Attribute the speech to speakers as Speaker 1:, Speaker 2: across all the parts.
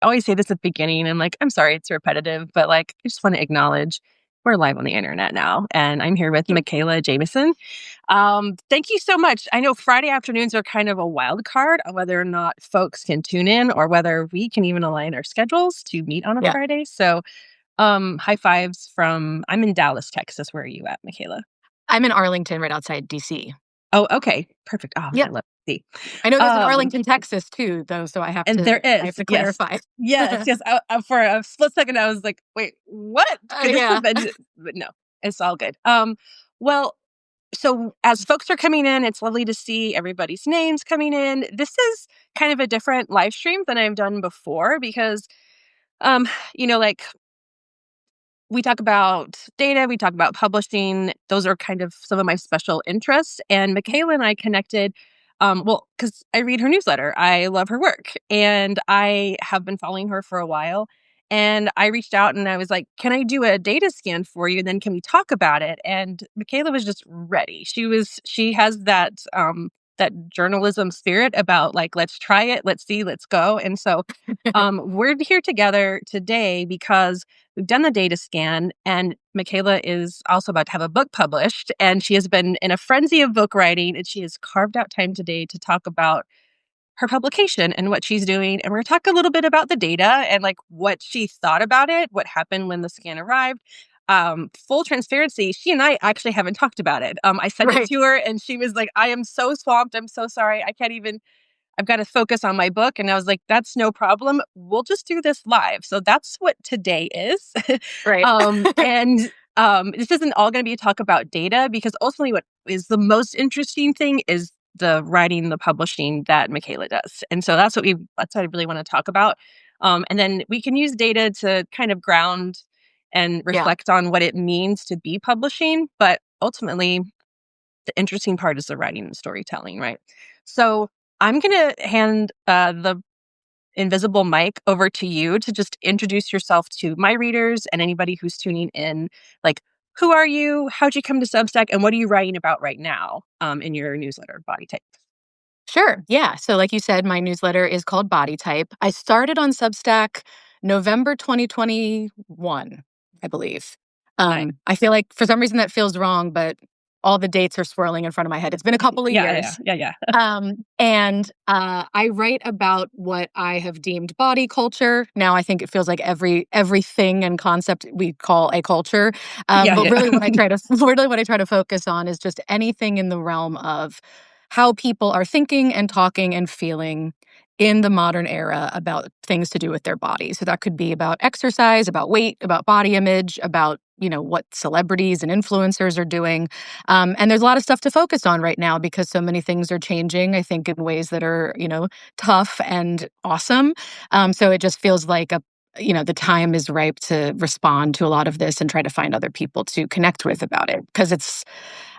Speaker 1: always say this at the beginning. I'm like, I'm sorry, it's repetitive, but like, I just want to acknowledge we're live on the internet now. And I'm here with Mikala Jamison. Thank you so much. I know Friday afternoons are kind of a wild card on whether or not folks can tune in or whether we can even align our schedules to meet on a
Speaker 2: Yeah.
Speaker 1: Friday. So, high fives from, I'm in Dallas, Texas. Where are you at, Mikala?
Speaker 2: I'm in Arlington, right outside DC.
Speaker 1: Oh, okay. Perfect. Oh, I
Speaker 2: Yeah.
Speaker 1: love DC.
Speaker 2: I know there's an
Speaker 1: Um,
Speaker 2: Arlington, Texas too, though, so
Speaker 1: and there
Speaker 2: I
Speaker 1: is,
Speaker 2: have to
Speaker 1: yes.
Speaker 2: clarify.
Speaker 1: Yes. For a split second, I was like, wait, what? Could this have
Speaker 2: Yeah.
Speaker 1: been? But no, it's all good. Well, so as folks are coming in, it's lovely to see everybody's names coming in. This is kind of a different live stream than I've done before because, um, like we talk about data, we talk about publishing. Those are kind of some of my special interests. And Mikala and I connected, because I read her newsletter. I love her work, and I have been following her for a while. And I reached out and I was like, "Can I do a data scan for you? And then can we talk about it?" And Mikala was just ready. She has that journalism spirit about like, let's try it, let's see, let's go. And so we're here together today because we've done the data scan, and Mikala is also about to have a book published, and she has been in a frenzy of book writing, and she has carved out time today to talk about her publication and what she's doing. And we're going to talk a little bit about the data and like what she thought about it, what happened when the scan arrived. Full transparency, she and I actually haven't talked about it. I sent it
Speaker 2: Right.
Speaker 1: to her, and she was like, "I am so swamped. I'm so sorry. I've got to focus on my book." And I was like, "That's no problem. We'll just do this live." So that's what today is.
Speaker 2: Right.
Speaker 1: And this isn't all going to be a talk about data, because ultimately what is the most interesting thing is the writing, the publishing that Mikala does. And so that's what I really want to talk about. And then we can use data to kind of ground and
Speaker 2: Yeah.
Speaker 1: reflect on what it means to be publishing. But ultimately, the interesting part is the writing and storytelling, right? So I'm going to hand the invisible mic over to you to just introduce yourself to my readers and anybody who's tuning in. Like, who are you? How'd you come to Substack? And what are you writing about right now in your newsletter, Body Type?
Speaker 2: Sure. Yeah. So, like you said, my newsletter is called Body Type. I started on Substack November 2021, I believe.
Speaker 1: Nice.
Speaker 2: I feel like for some reason that feels wrong, but all the dates are swirling in front of my head. It's been a couple of years.
Speaker 1: Yeah.
Speaker 2: I write about what I have deemed body culture. Now I think it feels like everything and concept we call a culture. But really what I try to focus on is just anything in the realm of how people are thinking and talking and feeling in the modern era about things to do with their body. So that could be about exercise, about weight, about body image, about what celebrities and influencers are doing. And there's a lot of stuff to focus on right now because so many things are changing, I think, in ways that are, tough and awesome. So it just feels like the time is ripe to respond to a lot of this and try to find other people to connect with about it. Because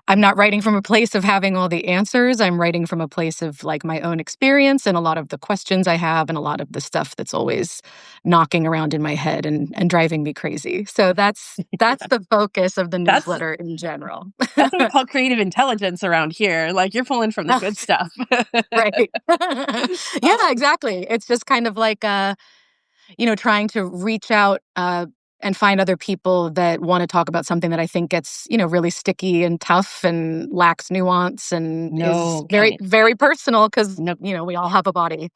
Speaker 2: I'm not writing from a place of having all the answers. I'm writing from a place of like my own experience and a lot of the questions I have and a lot of the stuff that's always knocking around in my head and driving me crazy. So that's the focus of the
Speaker 1: That's
Speaker 2: newsletter in general.
Speaker 1: that's what we call creative intelligence around here. Like, you're pulling from the good stuff.
Speaker 2: Right. Yeah, exactly. It's just kind of like trying to reach out and find other people that want to talk about something that I think gets, really sticky and tough and lacks nuance and is very, very personal because, we all have a body.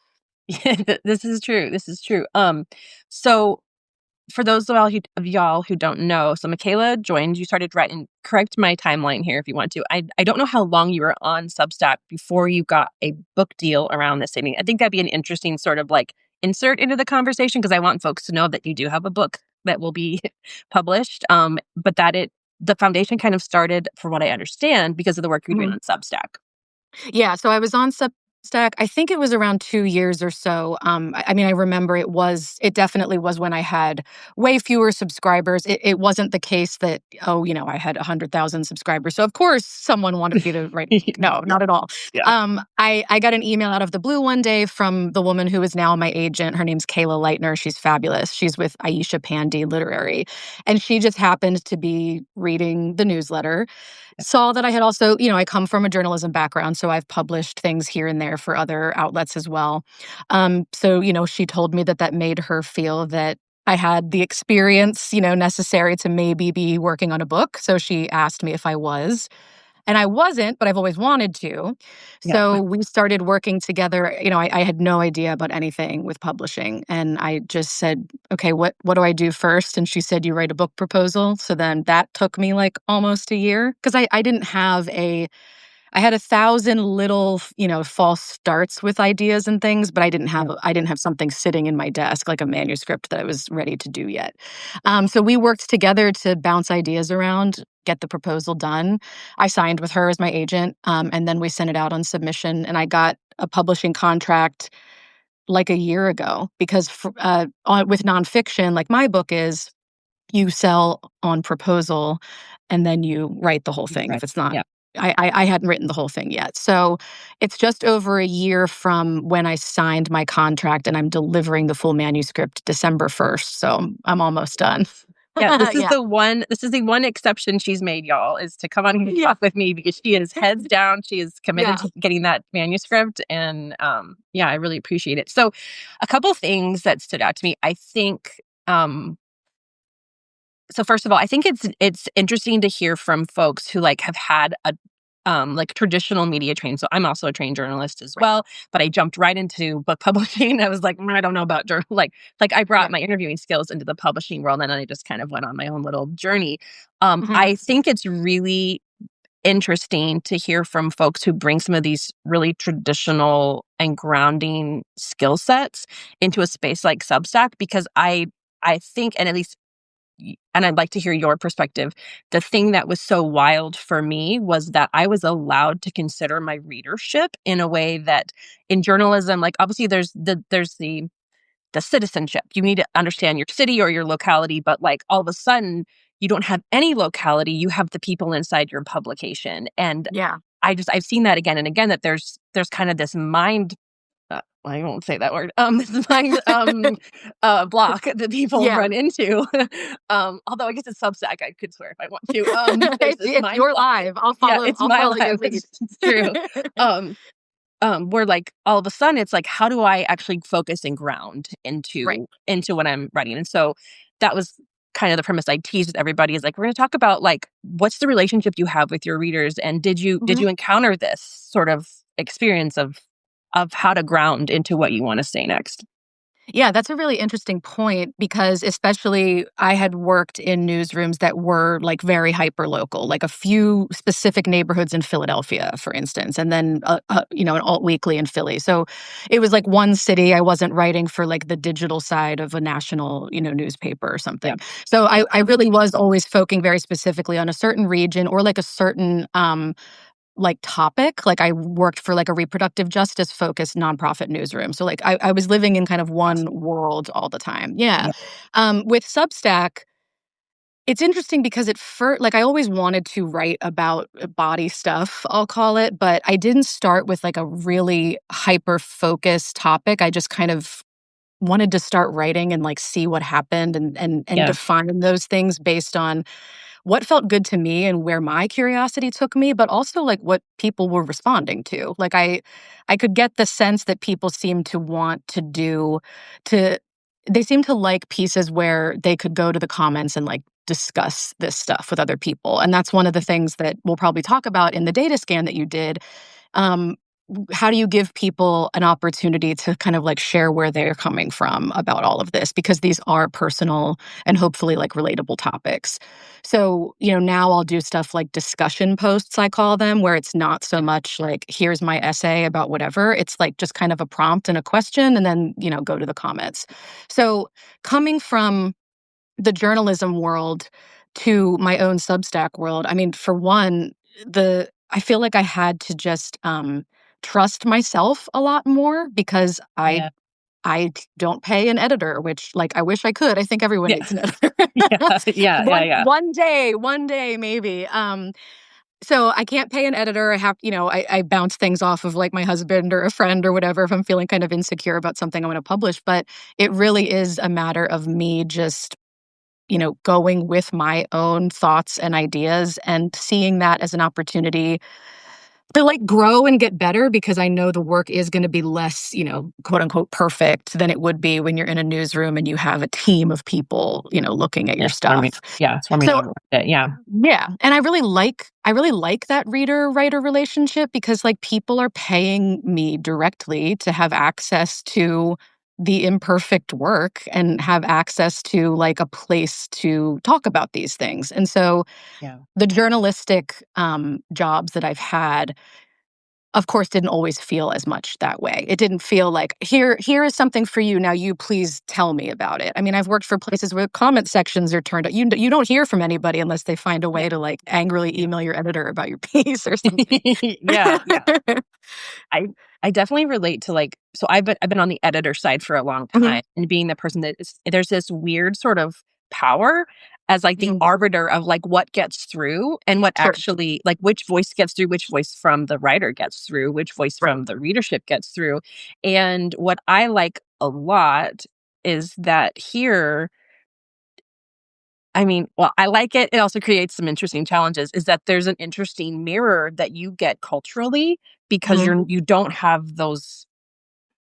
Speaker 1: This is true. This is true. So for those of y'all who don't know, so Mikala joined, you started writing, correct my timeline here if you want to. I don't know how long you were on Substack before you got a book deal around this. I mean, I think that'd be an interesting sort of like insert into the conversation, because I want folks to know that you do have a book that will be published. But the foundation kind of started, from what I understand, because of the work you're doing on Substack.
Speaker 2: Yeah, so I was on Substack. I think it was around 2 years or so. I mean, I remember it definitely was when I had way fewer subscribers. It wasn't the case that, I had 100,000 subscribers. So of course someone wanted me to write. No, not at all.
Speaker 1: Yeah.
Speaker 2: I got an email out of the blue one day from the woman who is now my agent. Her name's Kayla Leitner. She's fabulous. She's with Aisha Pandy Literary. And she just happened to be reading the newsletter. saw that I had also, I come from a journalism background, so I've published things here and there for other outlets as well. So, she told me that made her feel that I had the experience, necessary to maybe be working on a book. So she asked me if I was. And I wasn't, but I've always wanted to.
Speaker 1: Yeah.
Speaker 2: So we started working together. I had no idea about anything with publishing. And I just said, okay, what do I do first? And she said, you write a book proposal. So then that took me like almost a year because I didn't have I had 1,000 little, false starts with ideas and things, but
Speaker 1: Yeah.
Speaker 2: I didn't have something sitting in my desk like a manuscript that I was ready to do yet. So we worked together to bounce ideas around, get the proposal done. I signed with her as my agent, and then we sent it out on submission. And I got a publishing contract like a year ago because with nonfiction, like my book is, you sell on proposal and then you write the whole thing.
Speaker 1: Right.
Speaker 2: If it's not,
Speaker 1: Yeah.
Speaker 2: I hadn't written the whole thing yet. So it's just over a year from when I signed my contract and I'm delivering the full manuscript December 1st. So I'm almost done.
Speaker 1: Yeah,
Speaker 2: Yeah.
Speaker 1: this is the one exception she's made, y'all, is to come on here and
Speaker 2: Yeah.
Speaker 1: talk with me because she is heads down. She is committed
Speaker 2: Yeah.
Speaker 1: to getting that manuscript, and yeah, I really appreciate it. So, a couple things that stood out to me. I think so first of all, I think it's interesting to hear from folks who like have had a like traditional media training. So I'm also a trained journalist as
Speaker 2: Right.
Speaker 1: well, but I jumped right into book publishing. I was like, I don't know about journal. Like I brought
Speaker 2: Right.
Speaker 1: my interviewing skills into the publishing world, and then I just kind of went on my own little journey.
Speaker 2: Mhm.
Speaker 1: I think it's really interesting to hear from folks who bring some of these really traditional and grounding skill sets into a space like Substack because I think, and at least and I'd like to hear your perspective. The thing that was so wild for me was that I was allowed to consider my readership in a way that in journalism, like obviously there's the citizenship. You need to understand your city or your locality, but like all of a sudden you don't have any locality. You have the people inside your publication. And
Speaker 2: Yeah.
Speaker 1: I've seen that again and again that there's kind of this mind I won't say that word. This mind block that people
Speaker 2: Yeah.
Speaker 1: run into. Although I guess it's Substack, I could swear if I want to. There's this
Speaker 2: It's
Speaker 1: mind
Speaker 2: your
Speaker 1: block.
Speaker 2: live.
Speaker 1: Yeah, it's
Speaker 2: I'll
Speaker 1: my
Speaker 2: follow your
Speaker 1: life.
Speaker 2: lead.
Speaker 1: It's true. Um, where like all of a sudden it's like, how do I actually focus and ground
Speaker 2: Right.
Speaker 1: into what I'm writing? And so that was kind of the premise I teased with everybody is like, we're going to talk about like what's the relationship you have with your readers, and did
Speaker 2: Mhm.
Speaker 1: you encounter this sort of experience of how to ground into what you want to say next?
Speaker 2: Yeah, that's a really interesting point because especially I had worked in newsrooms that were like very hyper local, like a few specific neighborhoods in Philadelphia, for instance, and then an alt weekly in Philly. So it was like one city. I wasn't writing for like the digital side of a national, newspaper or
Speaker 1: Yeah,
Speaker 2: something. So I really was always focusing very specifically on a certain region or like a certain like topic. Like I worked for like a reproductive justice focused nonprofit newsroom. So like I was living in kind of one
Speaker 1: awesome.
Speaker 2: world all the time. Yeah.
Speaker 1: Yeah,
Speaker 2: With Substack, it's interesting because at first, like I always wanted to write about body stuff, I'll call it, but I didn't start with like a really hyper focused topic. I just kind of wanted to start writing and like see what happened and
Speaker 1: yeah,
Speaker 2: define those things based on what felt good to me and where my curiosity took me, but also like what people were responding to. Like I could get the sense that people seemed to want to they seem to like pieces where they could go to the comments and like discuss this stuff with other people. And that's one of the things that we'll probably talk about in the data scan that you did. Um, how do you give people an opportunity to kind of like share where they're coming from about all of this? Because these are personal and hopefully like relatable topics. So, now I'll do stuff like discussion posts, I call them, where it's not so
Speaker 1: yeah,
Speaker 2: much like, here's my essay about whatever. It's like just kind of a prompt and a question, and then, go to the comments. So, coming from the journalism world to my own Substack world, I mean, for one, I feel like I had to just trust myself a lot more because
Speaker 1: yeah,
Speaker 2: I don't pay an editor, which like I wish I could. I think everyone
Speaker 1: yeah,
Speaker 2: needs an editor.
Speaker 1: yeah, yeah, yeah, yeah,
Speaker 2: One day maybe. So I can't pay an editor. I have, I bounce things off of like my husband or a friend or whatever if I'm feeling kind of insecure about something I want to publish. But it really is a matter of me just going with my own thoughts and ideas and seeing that as an opportunity to like grow and get better because I know the work is going to be less, quote unquote perfect than it would be when you're in a newsroom and you have a team of people, looking at your stuff.
Speaker 1: Swarming
Speaker 2: So
Speaker 1: over it. Yeah.
Speaker 2: yeah, and I really like that reader writer relationship because like people are paying me directly to have access to the imperfect work and have access to like a place to talk about these things. And so
Speaker 1: Yeah.
Speaker 2: the journalistic jobs that I've had, of course, didn't always feel as much that way. It didn't feel like here is something for you. Now you please tell me about it. I mean, I've worked for places where comment sections are turned. You don't hear from anybody unless they find a
Speaker 1: Yeah.
Speaker 2: way to like angrily
Speaker 1: Yeah.
Speaker 2: email your editor about your piece or something.
Speaker 1: Yeah. Yeah. I I definitely relate to like so I've been on the editor side for a long
Speaker 2: Mhm.
Speaker 1: time and being the person that is there's this weird sort of power as like the
Speaker 2: Mhm.
Speaker 1: arbiter of like what gets through and what
Speaker 2: Sure.
Speaker 1: actually like which voice gets through, which voice from the writer gets through, which voice
Speaker 2: Right.
Speaker 1: from the readership gets through. And what I like a lot is that here I mean, well, I like it. It also creates some interesting challenges. Is that there's an interesting mirror that you get culturally because
Speaker 2: Mhm.
Speaker 1: you don't have those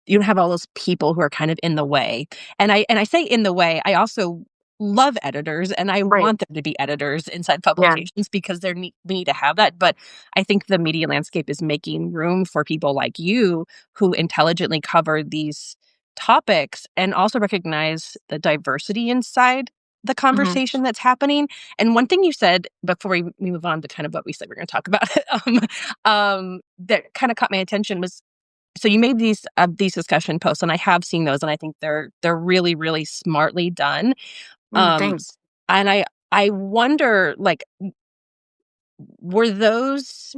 Speaker 1: you don't have all those people who are kind of in the way. And I say in the way, I also love editors and I
Speaker 2: Right.
Speaker 1: want there to be editors inside
Speaker 2: Yeah.
Speaker 1: publications because we need to have that. But I think the media landscape is making room for people like you who intelligently cover these topics and also recognize the diversity inside the
Speaker 2: Mhm.
Speaker 1: conversation that's happening. And one thing you said before we move on to kind of what we said we're going to talk about, that kind of caught my attention was so you made these discussion posts, and I have seen those, and I think they're really, really smartly done. Um,
Speaker 2: Thanks.
Speaker 1: and I wonder, like, were those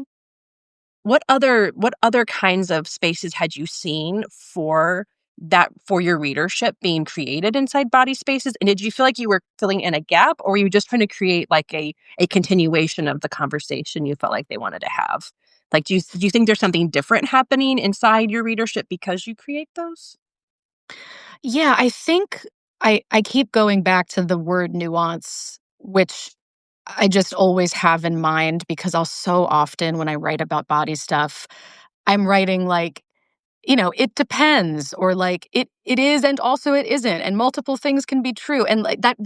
Speaker 1: what other kinds of spaces had you seen for your readership being created inside body spaces? And did you feel like you were filling in a gap, or were you just trying to create like a continuation of the conversation you felt like they wanted to have? Like, do you think there's something different happening inside your readership because you create those?
Speaker 2: Yeah, I think I keep going back to the word nuance, which I just always have in mind because I'll so often when I write about body stuff, I'm writing like it depends or like it is and also it isn't and multiple things can be true and like that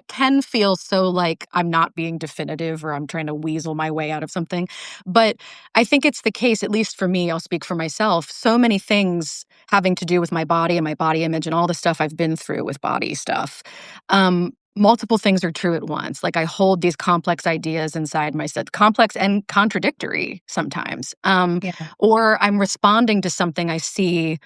Speaker 2: can feel so like I'm not being definitive or I'm trying to weasel my way out of something. But I think it's the case, at least for me, I'll speak for myself. So many things having to do with my body and my body image and all the stuff I've been through with body stuff. Multiple things are true at once. Like I hold these complex ideas inside myself, complex and contradictory sometimes.
Speaker 1: Yeah.
Speaker 2: Or I'm responding to something I see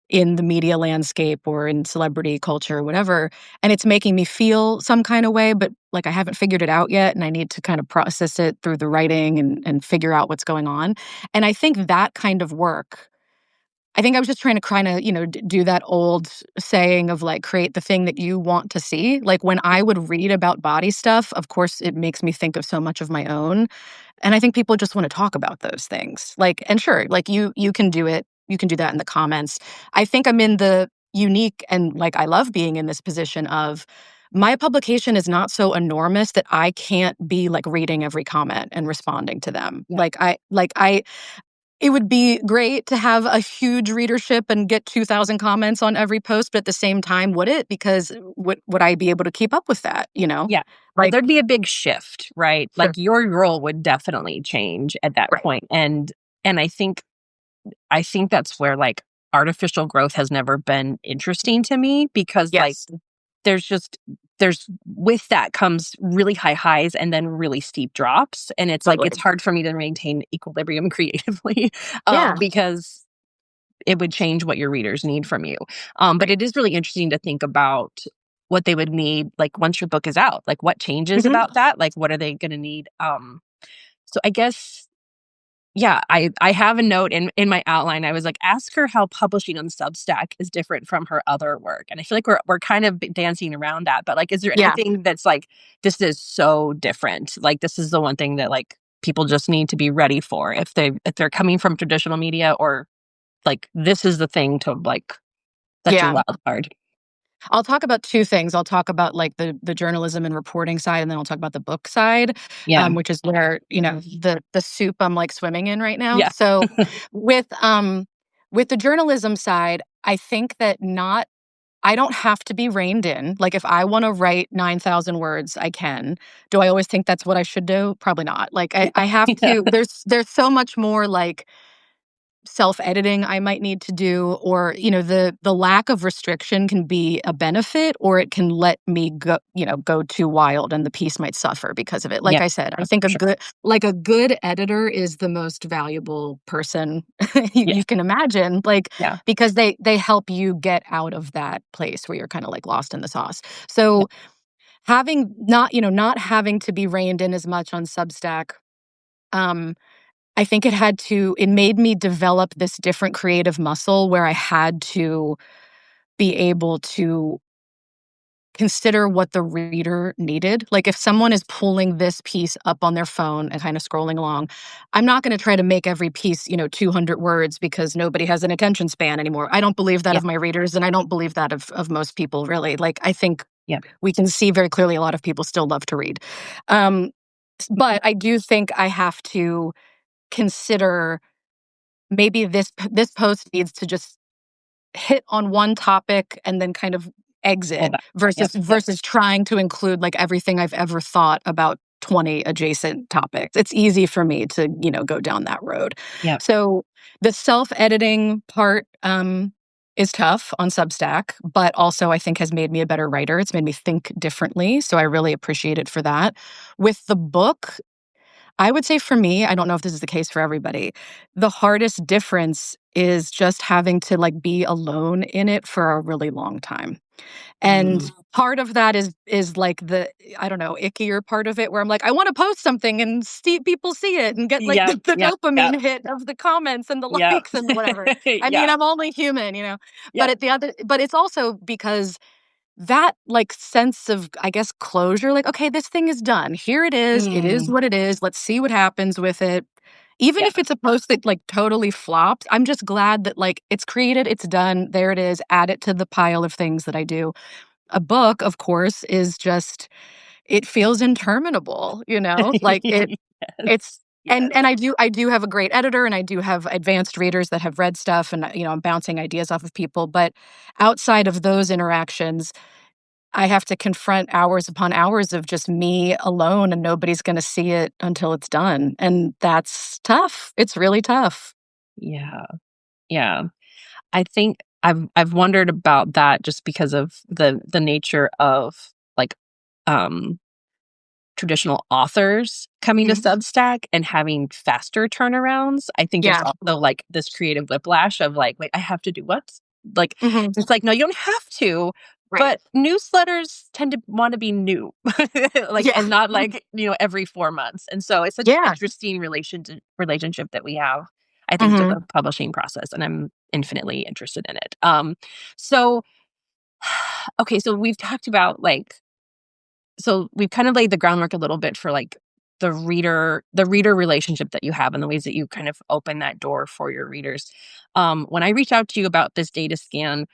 Speaker 2: in the media landscape or in celebrity culture or whatever, and it's making me feel some kind of way, but like I haven't figured it out yet, and I need to kind of process it through the writing and figure out what's going on. And I think that kind of work. I think I was just trying to kind of, do that old saying of like create the thing that you want to see. Like when I would read about body stuff, of course, it makes me think of so much of my own. And I think people just want to talk about those things. Like, and sure, like you can do it. You can do that in the comments. I think I'm in the unique and like I love being in this position of my publication is not so enormous that I can't be like reading every comment and responding to them.
Speaker 1: Yeah.
Speaker 2: Like I it would be great to have a huge readership and get 2,000 comments on every post, but at the same time, would it? Because would I be able to keep up with that, you know?
Speaker 1: Yeah. Well,
Speaker 2: Like
Speaker 1: there'd be a big shift, right?
Speaker 2: sure.
Speaker 1: Like your role would definitely change at that
Speaker 2: Right.
Speaker 1: point. And I think that's where like artificial growth has never been interesting to me because like
Speaker 2: Yes,
Speaker 1: there's just there's with that comes really high highs and then really steep drops. And it's like it's
Speaker 2: totally.
Speaker 1: hard for me to maintain equilibrium creatively
Speaker 2: Yeah.
Speaker 1: because it would change what your readers need from you. But
Speaker 2: Right.
Speaker 1: it is really interesting to think about what they would need, like once your book is out, like what changes
Speaker 2: Mhm.
Speaker 1: about that, like what are they going to need? So I guess, yeah, I have a note in my outline. I was like, ask her how publishing on Substack is different from her other work, and I feel like we're kind of dancing around that. But like, is there
Speaker 2: Yeah.
Speaker 1: anything that's like this is so different? Like, this is the one thing that like people just need to be ready for if they're coming from traditional media or like this is the thing to like that's your
Speaker 2: Yeah.
Speaker 1: wild card.
Speaker 2: I'll talk about two things. I'll talk about like the journalism and reporting side, and then I'll talk about the book side,
Speaker 1: Yeah.
Speaker 2: which is where the soup I'm like swimming in right now.
Speaker 1: Yeah.
Speaker 2: So with with the journalism side, I think that not I don't have to be reined in. Like if I want to write 9,000 words, I can. Do I always think that's what I should do? Probably not. Like I have
Speaker 1: Yeah.
Speaker 2: to. There's so much more like self-editing I might need to do, or the lack of restriction can be a benefit, or it can let me go too wild and the piece might suffer because of it. Like
Speaker 1: Yeah.
Speaker 2: I said, I think
Speaker 1: For sure.
Speaker 2: a good editor is the most valuable person
Speaker 1: Yeah.
Speaker 2: you can imagine, like
Speaker 1: Yeah.
Speaker 2: because they help you get out of that place where you're kind of like lost in the sauce.
Speaker 1: Yeah.
Speaker 2: So having not having to be reined in as much on Substack, um I think it made me develop this different creative muscle where I had to be able to consider what the reader needed. Like if someone is pulling this piece up on their phone and kind of scrolling along, I'm not going to try to make every piece, 200 words because nobody has an attention span anymore. I don't believe that
Speaker 1: Yeah.
Speaker 2: of my readers, and I don't believe that of most people really. Like I think
Speaker 1: Yeah.
Speaker 2: we can see very clearly a lot of people still love to read. Um, but I do think I have to consider maybe this post needs to just hit on one topic and then kind of
Speaker 1: Pull
Speaker 2: exit
Speaker 1: back. Yep.
Speaker 2: versus trying to include like everything I've ever thought about 20 adjacent topics. It's easy for me to, go down that road.
Speaker 1: Yep.
Speaker 2: So the self-editing part is tough on Substack, but also I think has made me a better writer. It's made me think differently. So I really appreciate it for that. With the book, I would say for me, I don't know if this is the case for everybody, the hardest difference is just having to like be alone in it for a really long time. And
Speaker 1: Mm.
Speaker 2: part of that is like the I don't know, ickier part of it where I'm like, I want to post something and see people see it and get like
Speaker 1: Yep.
Speaker 2: the
Speaker 1: Yep. Yep.
Speaker 2: dopamine hit of the comments and the
Speaker 1: Yep.
Speaker 2: likes and the whatever. I mean,
Speaker 1: Yeah.
Speaker 2: I'm only human.
Speaker 1: Yep.
Speaker 2: But it's also because that, like, sense of, I guess, closure, like, "Okay, this thing is done. Here it is
Speaker 1: Mm.
Speaker 2: what it is, let's see what happens with it." Even
Speaker 1: Yeah.
Speaker 2: if it's a post that, like, totally flops, I'm just glad that, like, it's created, it's done, there it is, add it to the pile of things that I do. A book, of course, is just it feels interminable. Like,
Speaker 1: Yes.
Speaker 2: it's
Speaker 1: Yes.
Speaker 2: and I do have a great editor, and I do have advanced readers that have read stuff, and, I'm bouncing ideas off of people, but outside of those interactions, I have to confront hours upon hours of just me alone and nobody's gonna see it until it's done, and that's tough. It's really tough.
Speaker 1: Yeah. Yeah. I think I've wondered about that just because of the nature of like um traditional authors coming to
Speaker 2: Mhm.
Speaker 1: Substack and having faster turnarounds. I think there's
Speaker 2: Yeah.
Speaker 1: also like this creative whiplash of like, wait, I have to do what? Like
Speaker 2: Mhm.
Speaker 1: it's like, no, you don't have to.
Speaker 2: Right.
Speaker 1: But newsletters tend to want to be new, like,
Speaker 2: Yeah.
Speaker 1: and not like every 4 months. And so it's such an
Speaker 2: Yeah.
Speaker 1: interesting relationship that we have, I think, to
Speaker 2: Mhm.
Speaker 1: the publishing process, and I'm infinitely interested in it. So okay, so we've talked about like so we've kind of laid the groundwork a little bit for like the reader relationship that you have and the ways that you kind of open that door for your readers. When I reached out to you about this data scan,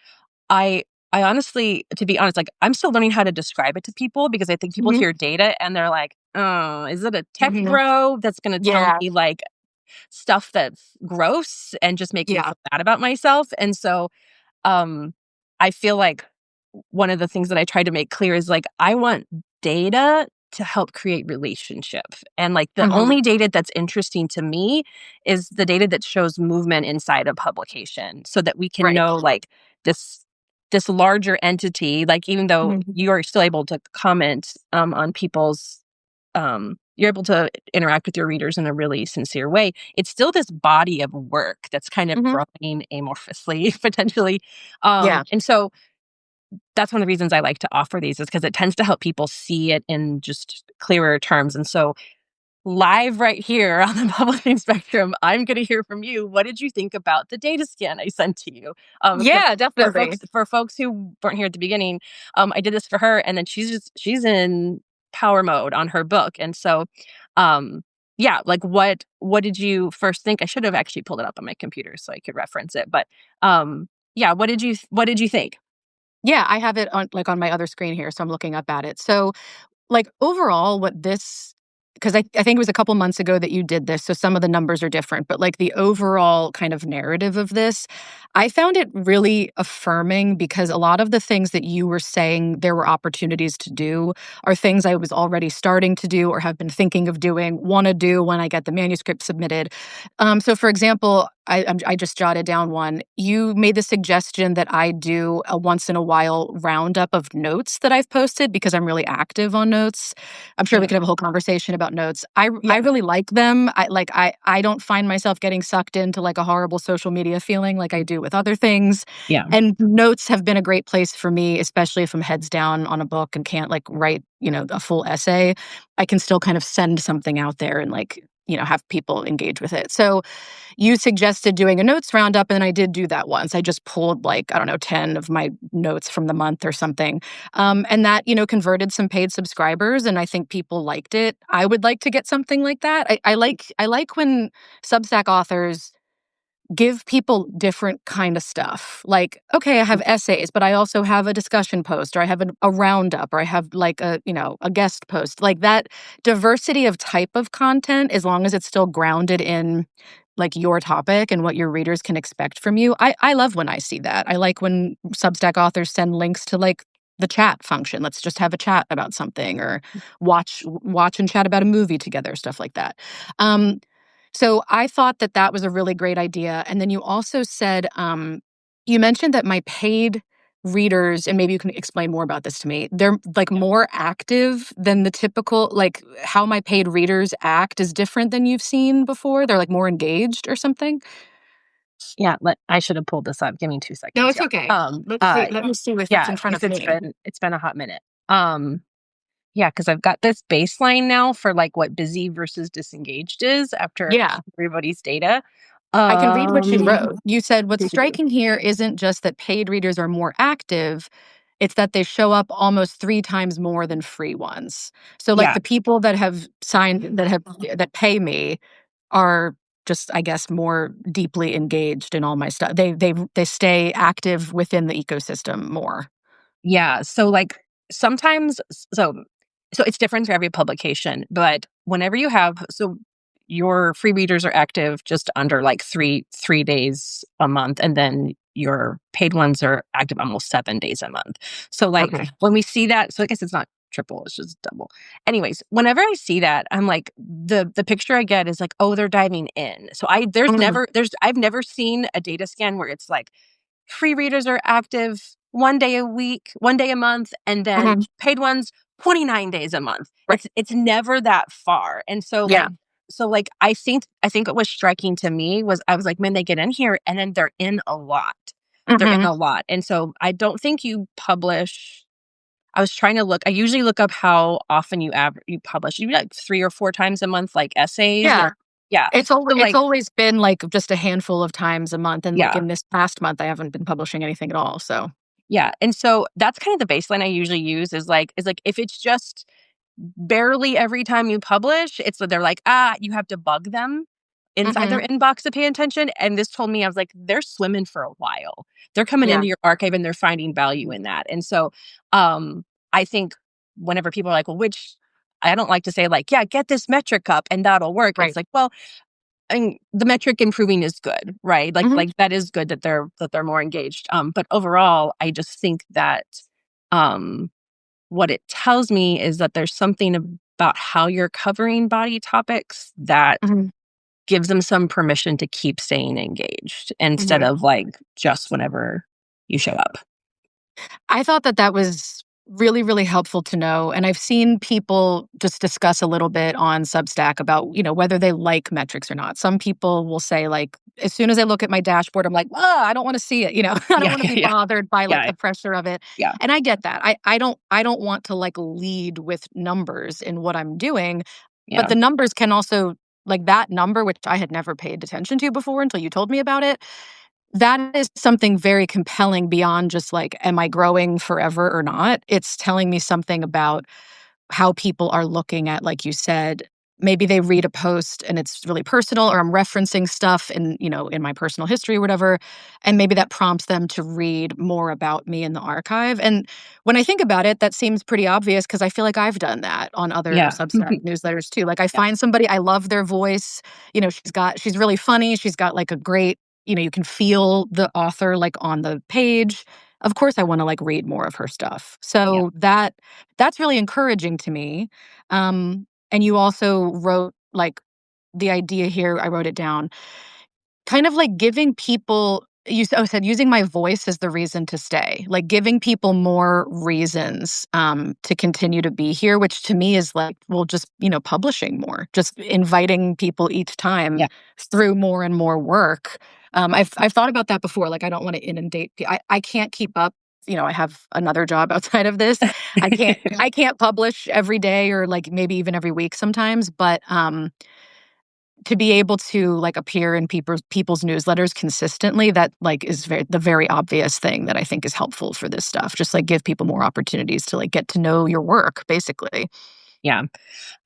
Speaker 1: I I honestly, to be honest, like I'm still learning how to describe it to people because I think people
Speaker 2: Mhm.
Speaker 1: hear data and they're like, oh, is it a tech
Speaker 2: Mhm.
Speaker 1: bro that's gonna tell
Speaker 2: Yeah.
Speaker 1: me like stuff that's gross and just make me
Speaker 2: Yeah.
Speaker 1: feel bad about myself? And so um, I feel like one of the things that I try to make clear is like I want data to help create relationship. And like the
Speaker 2: Mhm.
Speaker 1: only data that's interesting to me is the data that shows movement inside a publication so that we can
Speaker 2: Right.
Speaker 1: know like this this larger entity, like even though
Speaker 2: Mhm.
Speaker 1: you are still able to comment on people's you're able to interact with your readers in a really sincere way. It's still this body of work that's kind of
Speaker 2: Mhm.
Speaker 1: growing amorphously, potentially.
Speaker 2: Yeah.
Speaker 1: And so that's one of the reasons I like to offer these is because it tends to help people see it in just clearer terms. And so live right here on the publishing spectrum, I'm going to hear from you. What did you think about the data scan I sent to you? Because
Speaker 2: Yeah,
Speaker 1: for
Speaker 2: definitely.
Speaker 1: folks who weren't here at the beginning, I did this for her, and then she's in power mode on her book, and so, um, yeah, like what did you first think? I should have actually pulled it up on my computer so I could reference it, but yeah, what did you think?
Speaker 2: Yeah, I have it on on my other screen here, so I'm looking up at it. So, like, overall, what this, because I think it was a couple months ago that you did this, so some of the numbers are different, but, like, the overall kind of narrative of this, I found it really affirming because a lot of the things that you were saying there were opportunities to do are things I was already starting to do or have been thinking of doing, wanna do when I get the manuscript submitted. So, for example, I just jotted down one. You made the suggestion that I do a once in a while roundup of notes that I've posted because I'm really active on notes. I'm sure we
Speaker 1: Yeah.
Speaker 2: could have a whole conversation about notes. I
Speaker 1: Yeah.
Speaker 2: really like them. I don't find myself getting sucked into like a horrible social media feeling like I do with other things.
Speaker 1: Yeah.
Speaker 2: And notes have been a great place for me, especially if I'm heads down on a book and can't like write, a full essay. I can still kind of send something out there and like, have people engage with it. So you suggested doing a notes roundup, and I did do that once. I just pulled like, I don't know, 10 of my notes from the month or something. And that, converted some paid subscribers, and I think people liked it. I would like to get something like that. I like when Substack authors give people different kind of stuff. Like, okay, I have essays, but I also have a discussion post, or I have a roundup, or I have like a guest post. Like that diversity of type of content, as long as it's still grounded in like your topic and what your readers can expect from you. I love when I see that. I like when Substack authors send links to like the chat function. Let's just have a chat about something, or watch and chat about a movie together, stuff like that. Um, so I thought that that was a really great idea. And then you also said, you mentioned that my paid readers, and maybe you can explain more about this to me, they're like more active than the typical, like how my paid readers act is different than you've seen before. They're like more engaged or something.
Speaker 1: Yeah, I should have pulled this up. Give me 2
Speaker 2: No,
Speaker 1: seconds.
Speaker 2: it's
Speaker 1: Yeah.
Speaker 2: okay. Let's see. Let me see if it's
Speaker 1: Yeah,
Speaker 2: in front
Speaker 1: because
Speaker 2: of me.
Speaker 1: it's been a hot minute. Yeah, because I've got this baseline now for like what busy versus disengaged is after
Speaker 2: Yeah.
Speaker 1: everybody's data.
Speaker 2: I can read what you
Speaker 1: Um,
Speaker 2: wrote. You said, what's striking here isn't just that paid readers are more active, it's that they show up almost 3 times more than free ones. So, like,
Speaker 1: yeah,
Speaker 2: the people that have signed that pay me are just, I guess, more deeply engaged in all my stuff. They stay active within the ecosystem more.
Speaker 1: yeah. So like sometimes, so it's different for every publication, but whenever you have, so your free readers are active just under like three days a month, and then your paid ones are active almost 7 days a month. So like
Speaker 2: Okay.
Speaker 1: when we see that, so I guess it's not triple, it's just double. Anyways, whenever I see that, I'm like the picture I get is like, oh, they're diving in. So
Speaker 2: Mhm,
Speaker 1: I've never seen a data scan where it's like free readers are active 1 day a week, 1 day a month, and then
Speaker 2: mhm.
Speaker 1: paid ones 29 days a month.
Speaker 2: Right.
Speaker 1: It's never that far. And
Speaker 2: Yeah.
Speaker 1: so like I think what was striking to me was I was like, man, they get in here and then they're in a lot. They're in
Speaker 2: Mhm.
Speaker 1: a lot. And so I don't think you publish. I was trying to look. I usually look up how often you publish. You do like 3 or 4 times a month, like essays
Speaker 2: Yeah.
Speaker 1: or yeah. So
Speaker 2: It's
Speaker 1: like
Speaker 2: always been, like, just a handful of times a month, and, like,
Speaker 1: yeah.
Speaker 2: in this past month, I haven't been publishing anything at all, so
Speaker 1: Yeah, and so that's kind of the baseline I usually use is like if it's just barely every time you publish, it's that they're like, you have to bug them inside their
Speaker 2: Mhm.
Speaker 1: inbox to pay attention. And this told me I was like, they're swimming for a while. They're coming
Speaker 2: Yeah.
Speaker 1: into your archive and they're finding value in that. And so I think whenever people are like, well, which I don't like to say like, yeah, get this metric up and that'll work. It's
Speaker 2: Right.
Speaker 1: like, well, I mean, the metric improving is good, right? Like
Speaker 2: Mhm.
Speaker 1: like that is good that they're more engaged. But overall, I just think that um, what it tells me is that there's something about how you're covering body topics that
Speaker 2: Mhm.
Speaker 1: gives them some permission to keep staying engaged instead
Speaker 2: Mhm.
Speaker 1: of like just whenever you show up.
Speaker 2: I thought that that was really, really helpful to know, and I've seen people just discuss a little bit on Substack about, whether they like metrics or not. Some people will say, like, as soon as I look at my dashboard, I'm like, I don't wanna see it," I don't
Speaker 1: Yeah,
Speaker 2: wanna
Speaker 1: yeah,
Speaker 2: be
Speaker 1: yeah,
Speaker 2: bothered by, like,
Speaker 1: yeah,
Speaker 2: the pressure of it,
Speaker 1: yeah,
Speaker 2: and I get that. I don't want to, like, lead with numbers in what I'm doing, but
Speaker 1: yeah,
Speaker 2: the numbers can also, like, that number, which I had never paid attention to before until you told me about it, that is something very compelling beyond just like, am I growing forever or not? It's telling me something about how people are looking at, like you said, maybe they read a post and it's really personal, or I'm referencing stuff in my personal history or whatever, and maybe that prompts them to read more about me in the archive. And when I think about it, that seems pretty obvious because I feel like I've done that on other
Speaker 1: Yeah.
Speaker 2: Substack newsletters too. Like I
Speaker 1: Yeah.
Speaker 2: find somebody, I love their voice, she's really funny, she's got like a great, you can feel the author like on the page. Of course I want to like read more of her stuff.
Speaker 1: Yeah.
Speaker 2: So that's really encouraging to me. And you also wrote like the idea here, I wrote it down, kind of like giving people, said using my voice as the reason to stay, like giving people more reasons to continue to be here, which to me is like, well, just, publishing more, just inviting people each time
Speaker 1: Yeah.
Speaker 2: through more and more work. I've thought about that before. Like, I don't want to inundate. I can't keep up. I have another job outside of this. I can't publish every day or like maybe even every week sometimes, but to be able to like appear in people's newsletters consistently, that like is the very obvious thing that I think is helpful for this stuff. Just like give people more opportunities to like get to know your work, basically.
Speaker 1: Yeah.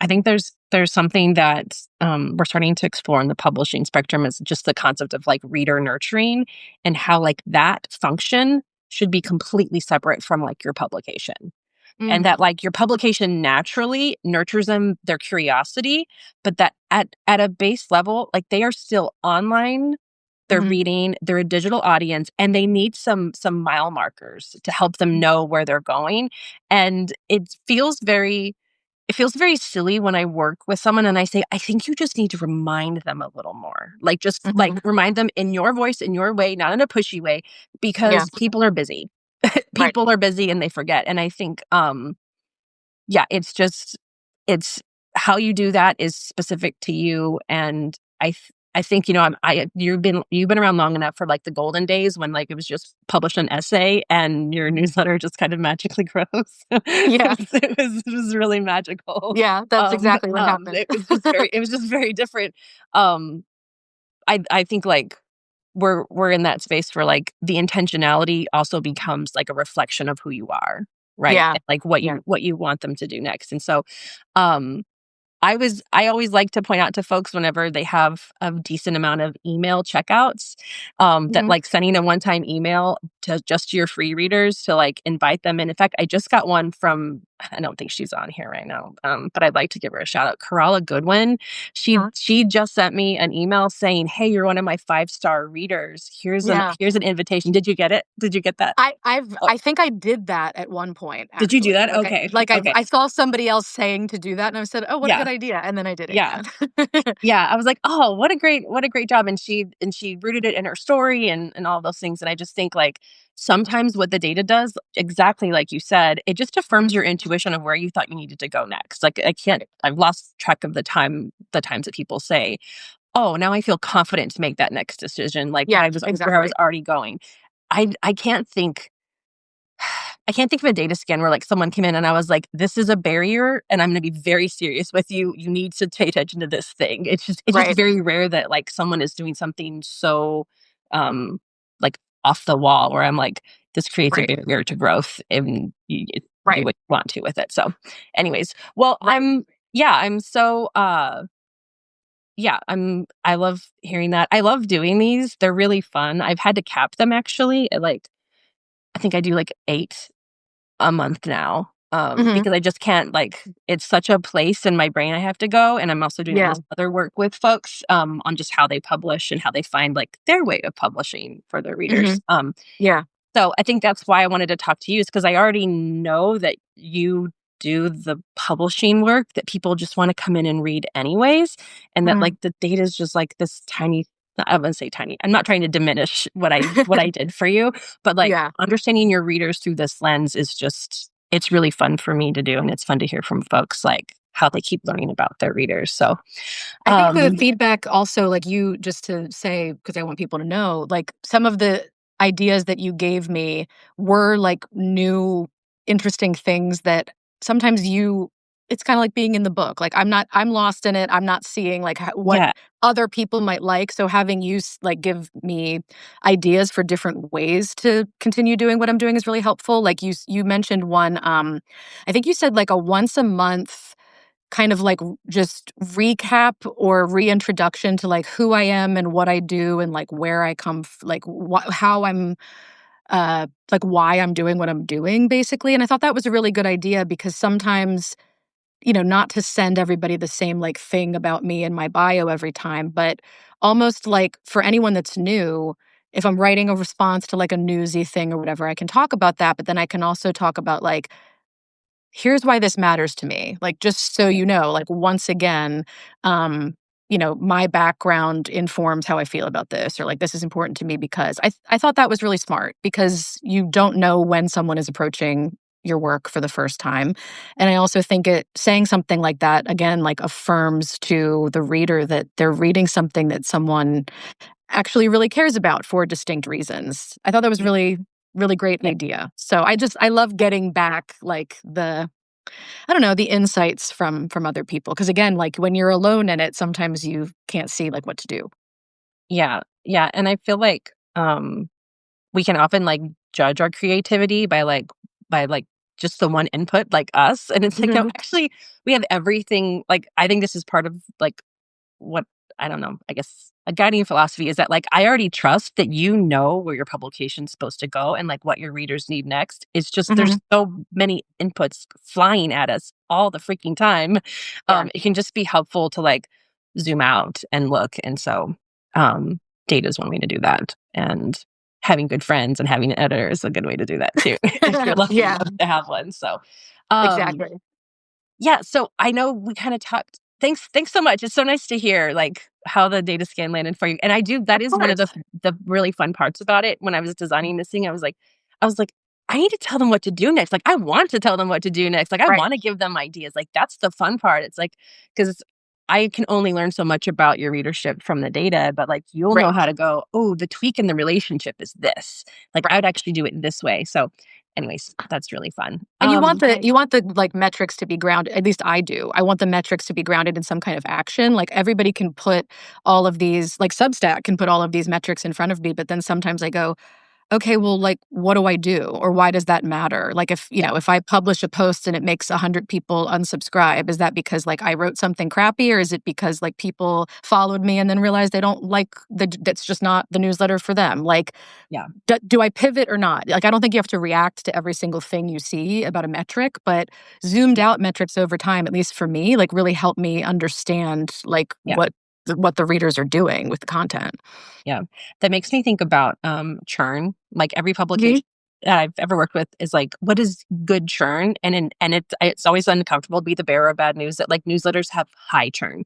Speaker 1: I think there's something that we're starting to explore in the publishing spectrum is just the concept of like reader nurturing and how like that function should be completely separate from like your publication. And
Speaker 2: Mm,
Speaker 1: that like your publication naturally nurtures them their curiosity, but that at a base level, like they are still online, they're
Speaker 2: mhm,
Speaker 1: reading, they're a digital audience, and they need some mile markers to help them know where they're going. And it feels very silly when I work with someone and I say, I think you just need to remind them a little more. Like, just like
Speaker 2: mhm.
Speaker 1: remind them in your voice, in your way, not in a pushy way,
Speaker 2: Yeah,
Speaker 1: because people are busy.
Speaker 2: right.
Speaker 1: People are busy and they forget. And I think, yeah, it's how you do that is specific to you. And I think, you've been around long enough for like the golden days when like it was just publish an essay and your newsletter just kind of magically grows.
Speaker 2: Yeah,
Speaker 1: It was really magical.
Speaker 2: yeah, that's exactly what happened.
Speaker 1: It was just very different. Um, I think like we're in that space where like the intentionality also becomes like a reflection of who you are, right?
Speaker 2: Yeah,
Speaker 1: And like what
Speaker 2: yeah.
Speaker 1: you want them to do next. And so um I always like to point out to folks whenever they have a decent amount of email checkouts, that
Speaker 2: Mhm.
Speaker 1: like sending a one-time email to just your free readers to like invite them in. In fact, I just got one from, I don't think she's on here right now, but I'd like to give her a shout out. Carala Goodwin. She
Speaker 2: Huh?
Speaker 1: she just sent me an email saying, "Hey, you're one of my 5-star readers.
Speaker 2: Yeah.
Speaker 1: Here's an invitation." Did you get it? Did you get that? Oh,
Speaker 2: I think I did that at one point,
Speaker 1: did you do
Speaker 2: actually.
Speaker 1: that?
Speaker 2: Like I
Speaker 1: Okay.
Speaker 2: like I
Speaker 1: Okay.
Speaker 2: I saw somebody else saying to do that, and I said, "Oh, what a
Speaker 1: Yeah.
Speaker 2: good idea," and then I did it,
Speaker 1: Yeah.
Speaker 2: yeah.
Speaker 1: Yeah, I was like, "Oh, what a great job," and she rooted it in her story and all those things, and I just think, like, sometimes what the data does, exactly like you said, it just affirms your intuition of where you thought you needed to go next. Like, I've lost track of the times that people say, "Oh, now I feel confident to make that next decision," like,
Speaker 2: Yeah,
Speaker 1: where I was
Speaker 2: exactly.
Speaker 1: already going. I I can't think of a data scan where, like, someone came in and I was like, "This is a barrier, and I'm gonna be very serious with you. You need to pay attention to this thing." It's just
Speaker 2: Right,
Speaker 1: very rare that, like, someone is doing something so, um, like, off the wall where I'm like, "This creates a
Speaker 2: right,
Speaker 1: barrier to growth, and you do
Speaker 2: right,
Speaker 1: what you want to with it." So, anyways, well,
Speaker 2: right.
Speaker 1: I'm so, yeah, I love hearing that. I love doing these. They're really fun. I've had to cap them actually at, like, I think I do, like, 8 a month now,
Speaker 2: Mhm.
Speaker 1: because I just can't, like, it's such a place in my brain I have to go, and I'm also doing all
Speaker 2: Yeah,
Speaker 1: this other work with folks, on just how they publish and how they find, like, their way of publishing for their readers,
Speaker 2: mhm. Yeah,
Speaker 1: so I think that's why I wanted to talk to you is because I already know that you do the publishing work that people just wanna come in and read anyways, and that,
Speaker 2: mhm.
Speaker 1: like, the data is just, like, this tiny, I wouldn't say tiny, I'm not trying to diminish what I did for you, but, like,
Speaker 2: Yeah.
Speaker 1: understanding your readers through this lens is just, it's really fun for me to do, and it's fun to hear from folks, like, how they keep learning about their readers, so,
Speaker 2: I think the
Speaker 1: um
Speaker 2: feedback also, like you just to say, because I want people to know, like some of the ideas that you gave me were like new, interesting things that sometimes it's kind of like being in the book. Like I'm lost in it. I'm not seeing like what
Speaker 1: Yeah,
Speaker 2: other people might like. So having you like give me ideas for different ways to continue doing what I'm doing is really helpful. Like you mentioned one, I think you said like a once a month kind of like just recap or reintroduction to like who I am and what I do and like where I come, like how I'm, like why I'm doing what I'm doing, basically. And I thought that was a really good idea because sometimes, not to send everybody the same like thing about me in my bio every time, but almost like for anyone that's new, if I'm writing a response to like a newsy thing or whatever, I can talk about that, but then I can also talk about like, here's why this matters to me. Like, just so
Speaker 1: Yeah.
Speaker 2: you know, like once again, um, my background informs how I feel about this, or like this is important to me because I thought that was really smart because you don't know when someone is approaching your work for the first time. And I also think it saying something like that again like affirms to the reader that they're reading something that someone actually really cares about for distinct reasons. I thought that was
Speaker 1: Yeah.
Speaker 2: really really great
Speaker 1: Yeah.
Speaker 2: idea. So I love getting back like the I don't know, the insights from other people because again, like when you're alone in it, sometimes you can't see like what to do.
Speaker 1: Yeah. Yeah. And I feel like we can often like judge our creativity by just the one input like us. And it's like, no,
Speaker 2: Mhm.
Speaker 1: actually we have everything. Like I think this is part of like what I don't know, I guess a guiding philosophy is that like I already trust that you know where your publication's supposed to go and like what your readers need next. It's just there's
Speaker 2: Mhm.
Speaker 1: so many inputs flying at us all the freaking time.
Speaker 2: Yeah.
Speaker 1: It can just be helpful to like zoom out and look. And so um data is one way to do that. And having good friends and having an editor is a good way to do that too, if you're lucky
Speaker 2: Yeah,
Speaker 1: enough to have one. So um
Speaker 2: exactly.
Speaker 1: yeah, so I know we kinda talked thanks so much. It's so nice to hear, like, how the data scan landed for you, and I do that
Speaker 2: Of
Speaker 1: is one of
Speaker 2: course.
Speaker 1: the really fun parts about it. When I was designing this thing, I was like, "I need to tell them what to do next." Like, I want to tell them what to do next. Like, I
Speaker 2: Right.
Speaker 1: wanna give them ideas. Like, that's the fun part. It's like, because I can only learn so much about your readership from the data, but, like, you'll know
Speaker 2: Right.
Speaker 1: how to go, "Oh, the tweak in the relationship is this." Like, I
Speaker 2: Right.
Speaker 1: would actually do it this way. So, anyways, that's really fun.
Speaker 2: And you want the like metrics to be grounded, at least I do. I want the metrics to be grounded in some kind of action. Like everybody can put all of these, like Substack can put all of these metrics in front of me, but then sometimes I go, okay, well, like, what do I do? Or why does that matter? Like,
Speaker 1: Yeah,
Speaker 2: if I publish a post and it makes 100 people unsubscribe, is that because, like, I wrote something crappy? Or is it because, like, people followed me and then realized they don't like that's just not the newsletter for them? Like,
Speaker 1: yeah,
Speaker 2: do I pivot or not? Like, I don't think you have to react to every single thing you see about a metric, but zoomed
Speaker 1: yeah,
Speaker 2: out metrics over time, at least for me, like, really help me understand, like,
Speaker 1: yeah.
Speaker 2: what the readers are doing with the content.
Speaker 1: Yeah. That makes me think about, churn. Like, every
Speaker 2: Mhm.
Speaker 1: publication that I've ever worked with is like, what is good churn? And it's always uncomfortable to be the bearer of bad news that, like, newsletters have high churn.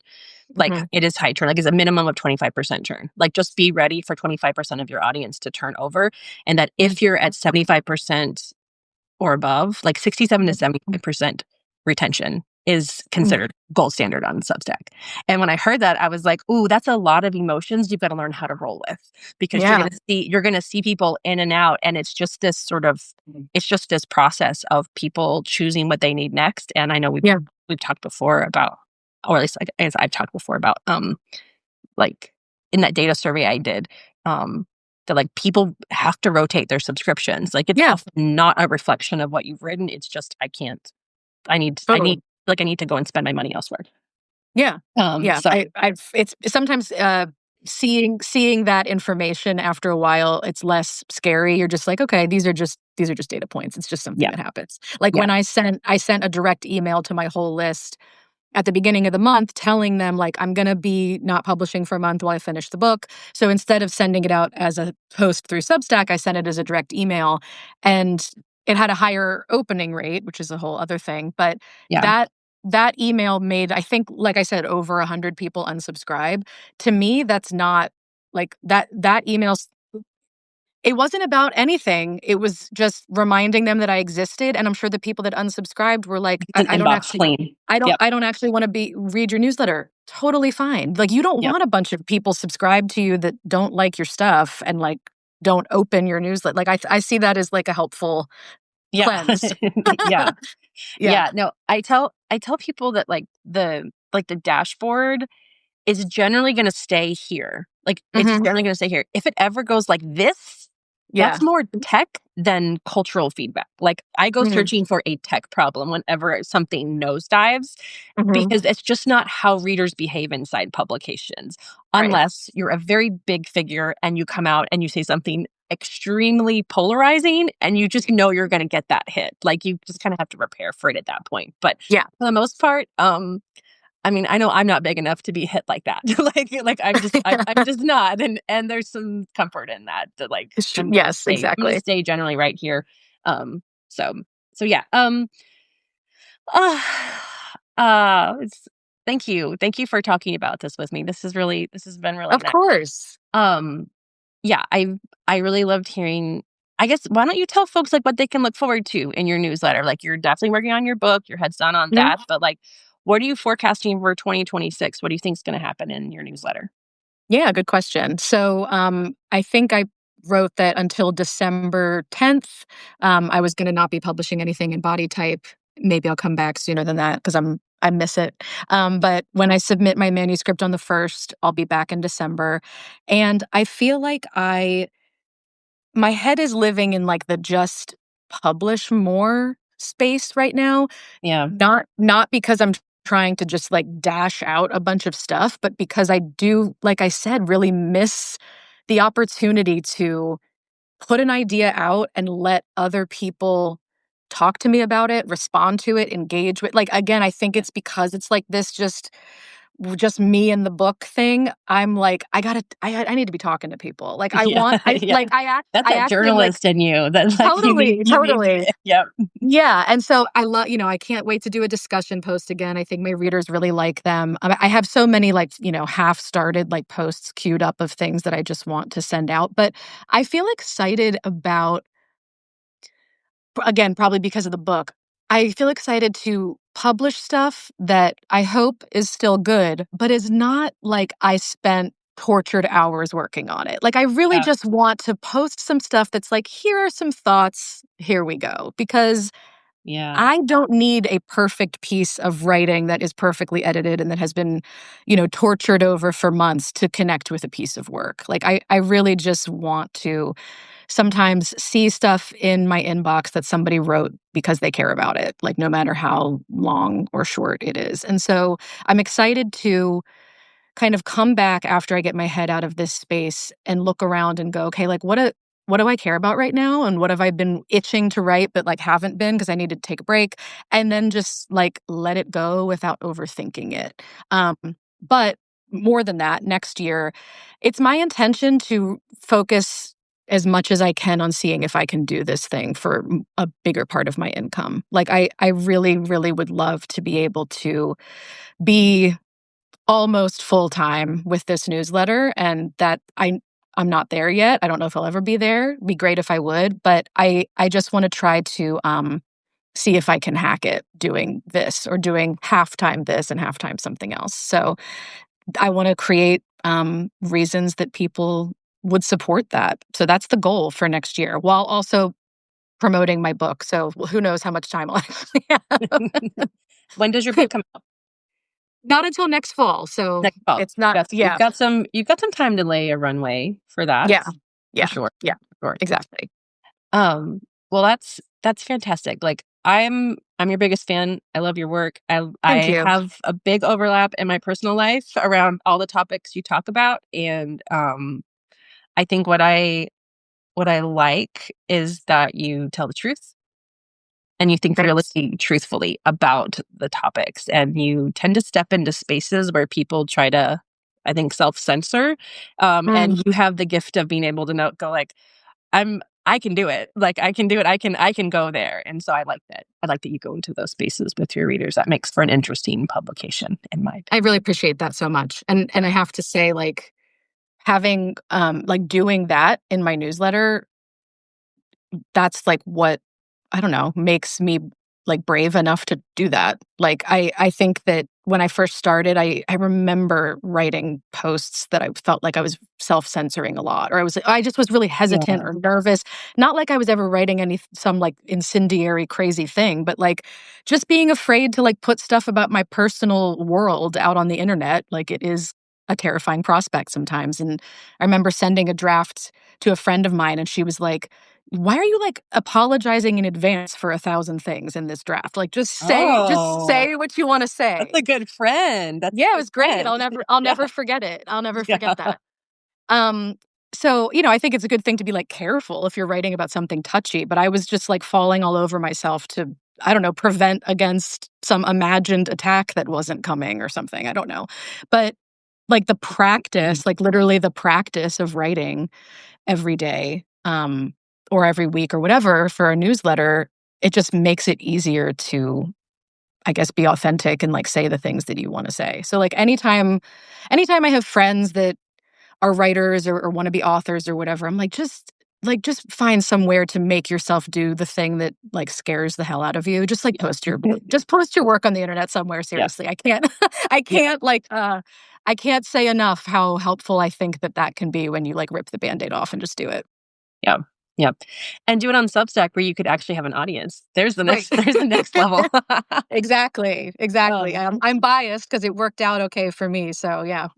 Speaker 1: Like,
Speaker 2: Mhm.
Speaker 1: it is high churn, like, it's a minimum of 25% churn. Like, just be ready for 25% of your audience to turn over, and that
Speaker 2: Mhm.
Speaker 1: if you're at 75% or above, like 67 to
Speaker 2: Mhm.
Speaker 1: 75% retention is
Speaker 2: Mhm.
Speaker 1: considered gold standard on Substack. And when I heard that, I was like, "Ooh, that's a lot of emotions you've got to learn how to roll with because
Speaker 2: Yeah.
Speaker 1: you're gonna see people in and out, and it's just this process of people choosing what they need next." And I know
Speaker 2: Yeah.
Speaker 1: we've talked before about, or at least like, as I've talked before about, like in that data survey I did, um, that like people have to rotate their subscriptions. Like it's
Speaker 2: Yeah.
Speaker 1: often not a reflection of what you've written. It's just I can't. I
Speaker 2: Totally.
Speaker 1: need I need to go and spend my money elsewhere.
Speaker 2: Yeah. Yeah.
Speaker 1: So
Speaker 2: I've it's sometimes, seeing that information after a while, it's less scary. You're just like, "Okay, these are just data points. It's just something
Speaker 1: yeah,
Speaker 2: that happens." Like,
Speaker 1: yeah,
Speaker 2: when I sent a direct email to my whole list at the beginning of the month telling them, like, I'm gonna be not publishing for a month while I finish the book. So instead of sending it out as a post through Substack, I sent it as a direct email, and it had a higher opening rate, which is a whole other thing, but
Speaker 1: yeah.
Speaker 2: that that email made, I think, like I said, over 100 people unsubscribe. To me, that's not like that email, it wasn't about anything. It was just reminding them that I existed, and I'm sure the people that unsubscribed were like,
Speaker 1: It's
Speaker 2: I
Speaker 1: an
Speaker 2: don't
Speaker 1: inbox
Speaker 2: actually
Speaker 1: clean.
Speaker 2: I don't
Speaker 1: Yep,
Speaker 2: I don't actually wanna be read your newsletter." Totally fine. Like, you don't
Speaker 1: yep,
Speaker 2: want a bunch of people subscribed to you that don't like your stuff and, like, don't open your newsletter. Like, I see that as, like, a helpful
Speaker 1: yeah,
Speaker 2: cleanse.
Speaker 1: yeah,
Speaker 2: Yeah.
Speaker 1: yeah. No, I tell people that like the dashboard is generally going to stay here. Like it's
Speaker 2: Mhm.
Speaker 1: generally going to stay here. If it ever goes like this,
Speaker 2: Yeah.
Speaker 1: that's more tech than cultural feedback. Like, I go
Speaker 2: Mhm.
Speaker 1: searching for a tech problem whenever something nosedives
Speaker 2: Mhm.
Speaker 1: because it's just not how readers behave inside publications,
Speaker 2: Right.
Speaker 1: unless you're a very big figure and you come out and you say something extremely polarizing and you just know you're gonna get that hit. Like, you just kinda have to prepare for it at that point. But
Speaker 2: Yeah.
Speaker 1: for the most part, I mean, I know I'm not big enough to be hit like that. Like I'm just not, and there's some comfort in that, that, like,
Speaker 2: Yes,
Speaker 1: I'm gonna
Speaker 2: exactly.
Speaker 1: stay generally right here. Um, so yeah, uh, it's thank you for talking about this with me. This has been really
Speaker 2: Of
Speaker 1: nice.
Speaker 2: course.
Speaker 1: Um, yeah, I really loved hearing. I guess why don't you tell folks like what they can look forward to in your newsletter? Like, you're definitely working on your book, your head's down on
Speaker 2: Mhm.
Speaker 1: that, but like, what are you forecasting for 2026? What do you think is going to happen in your newsletter?
Speaker 2: Yeah, good question. So, I think I wrote that until December 10th, I was going to not be publishing anything in body type. Maybe I'll come back sooner than that because I miss it. But when I submit my manuscript on the 1st, I'll be back in December, and I feel like I my head is living in like the just publish more space right now.
Speaker 1: Yeah,
Speaker 2: Not because I'm trying to just, like, dash out a bunch of stuff, but because I do, like I said, really miss the opportunity to put an idea out and let other people talk to me about it, respond to it, engage with like, again, I think
Speaker 1: yeah,
Speaker 2: it's because it's like this just me and the book thing. I'm like, I need to be talking to people. Like, I
Speaker 1: yeah,
Speaker 2: want
Speaker 1: yeah. That's
Speaker 2: I
Speaker 1: that
Speaker 2: actually am like
Speaker 1: journalist in you that like
Speaker 2: totally,
Speaker 1: you need
Speaker 2: totally.
Speaker 1: to. Yep.
Speaker 2: Yeah, and so I love I can't wait to do a discussion post again. I think my readers really like them. I have so many like, half-started like posts queued up of things that I just want to send out, but I feel excited about again, probably because of the book. I feel excited to publish stuff that I hope is still good, but is not like I spent tortured hours working on it. Like I really
Speaker 1: Yeah,
Speaker 2: just want to post some stuff that's like, here are some thoughts, here we go. Because
Speaker 1: yeah,
Speaker 2: I don't need a perfect piece of writing that is perfectly edited and that has been, tortured over for months to connect with a piece of work. Like I really just want to sometimes see stuff in my inbox that somebody wrote because they care about it, like no matter how long or short it is. And so I'm excited to kind of come back after I get my head out of this space and look around and go, okay, like what do I care about right now? And what have I been itching to write, but like haven't been because I needed to take a break? And then just like let it go without overthinking it. Um, but more than that, next year, it's my intention to focus as much as I can on seeing if I can do this thing for a bigger part of my income. Like I really, really would love to be able to be almost full time with this newsletter, and that I'm not there yet. I don't know if I'll ever be there. It'd be great if I would, but I just want to try to see if I can hack it doing this or doing halftime this and halftime something else. So I want to create reasons that people would support that. So that's the goal for next year, while also promoting my book. So who knows how much time I'll actually have.
Speaker 1: when does your book come out?
Speaker 2: Not until next fall. So
Speaker 1: Next fall.
Speaker 2: it's not,
Speaker 1: Yes,
Speaker 2: yeah.
Speaker 1: you've got some time to lay a runway for that,
Speaker 2: Yeah.
Speaker 1: for
Speaker 2: Yeah.
Speaker 1: sure,
Speaker 2: Yeah.
Speaker 1: for sure.
Speaker 2: Exactly.
Speaker 1: Um, well, that's fantastic. Like, I'm your biggest fan. I love your work.
Speaker 2: Thank
Speaker 1: I
Speaker 2: you.
Speaker 1: have a big overlap in my personal life around all the topics you talk about, and I think what I like is that you tell the truth and you think really
Speaker 2: Thanks.
Speaker 1: truthfully about the topics, and you tend to step into spaces where people try to, I think, self censor,
Speaker 2: Mm,
Speaker 1: and you have the gift of being able to know, go like, I can do it. Like, I can do it. I can go there. And so I like that. I like that you go into those spaces with your readers. That makes for an interesting publication, in my
Speaker 2: I
Speaker 1: opinion.
Speaker 2: really appreciate that so much. And I have to say, like, having like doing that in my newsletter, that's like what I don't know, makes me like brave enough to do that. Like I think that when I first started, I remember writing posts that I felt like I was self-censoring a lot, or I just was really hesitant
Speaker 1: Yeah.
Speaker 2: or nervous. Not like I was ever writing some like incendiary crazy thing, but like just being afraid to like put stuff about my personal world out on the internet. Like it is a terrifying prospect sometimes. And I remember sending a draft to a friend of mine, and she was like, "Why are you like apologizing in advance for 1,000 things in this draft? Like, just
Speaker 1: Oh,
Speaker 2: say what you want to
Speaker 1: that's
Speaker 2: say."
Speaker 1: a good friend. That's a
Speaker 2: Yeah, it
Speaker 1: good
Speaker 2: was great.
Speaker 1: friend.
Speaker 2: I'll
Speaker 1: Yeah.
Speaker 2: never forget it. I'll never forget
Speaker 1: Yeah.
Speaker 2: that. Um, so, I think it's a good thing to be, like, careful if you're writing about something touchy, but I was just, like, falling all over myself to, I don't know, prevent against some imagined attack that wasn't coming or something, I don't know. But, like, the practice, like, literally the practice of writing every day, or every week or whatever for a newsletter, it just makes it easier to, I guess, be authentic and, like, say the things that you wanna say. So, like, anytime I have friends that are writers or wanna be authors or whatever, I'm just find somewhere to make yourself do the thing that, like, scares the hell out of you. Just, like, post your work on the internet somewhere,
Speaker 1: Yeah.
Speaker 2: seriously. I can't I
Speaker 1: Yeah.
Speaker 2: can't, like, I can't say enough how helpful I think that that can be when you, like, rip the Band-Aid off and just do it.
Speaker 1: Yeah. Yeah. And do it on Substack where you could actually have an audience. There's the
Speaker 2: Right.
Speaker 1: next there's the next level.
Speaker 2: Exactly, exactly.
Speaker 1: Um,
Speaker 2: I'm biased because it worked out okay for me, so yeah.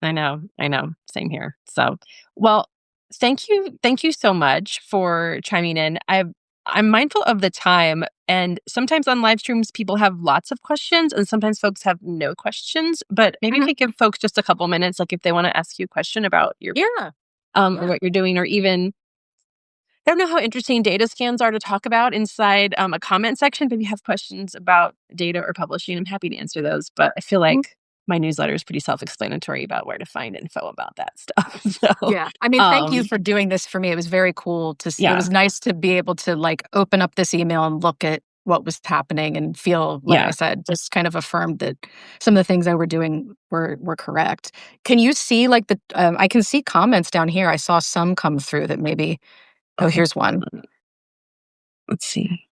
Speaker 1: I know, I know. Same here. So, well, thank you so much for chiming in. I'm mindful of the time, and sometimes on live streams, people have lots of questions, and sometimes folks have no questions. But maybe if
Speaker 2: Mhm.
Speaker 1: we give folks just a couple minutes, like if they want to ask you a question about your
Speaker 2: Yeah,
Speaker 1: or
Speaker 2: yeah.
Speaker 1: what you're doing, or even I don't know how interesting data scans are to talk about inside a comment section, but if you have questions about data or publishing, I'm happy to answer those. But I feel
Speaker 2: Mhm.
Speaker 1: like my newsletter is pretty self-explanatory about where to find info about that stuff. So,
Speaker 2: Yeah. I mean, thank you
Speaker 1: um,
Speaker 2: for doing this for me. It was very cool to it
Speaker 1: yeah,
Speaker 2: was nice to be able to, like, open up this email and look at what was happening and feel, like I
Speaker 1: yeah.
Speaker 2: said, just kind of affirmed that some of the things I were doing were correct. Can you see, like, I can see comments down here. I saw some come through that maybe. Oh,
Speaker 1: Okay,
Speaker 2: here's one.
Speaker 1: let's see.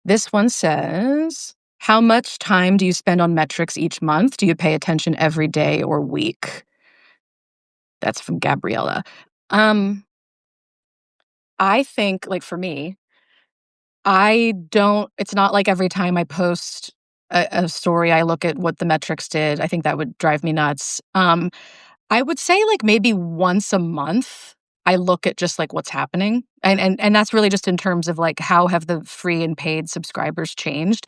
Speaker 2: This one says, "How much time do you spend on metrics each month? Do you pay attention every day or week?" That's from Gabriella. Um, I think, like, for me, I don't it's not like every time I post a story, I look at what the metrics did. I think that would drive me nuts. I would say, like, maybe once a month, I look at just, like, what's happening, and that's really just in terms of, like, how have the free and paid subscribers changed.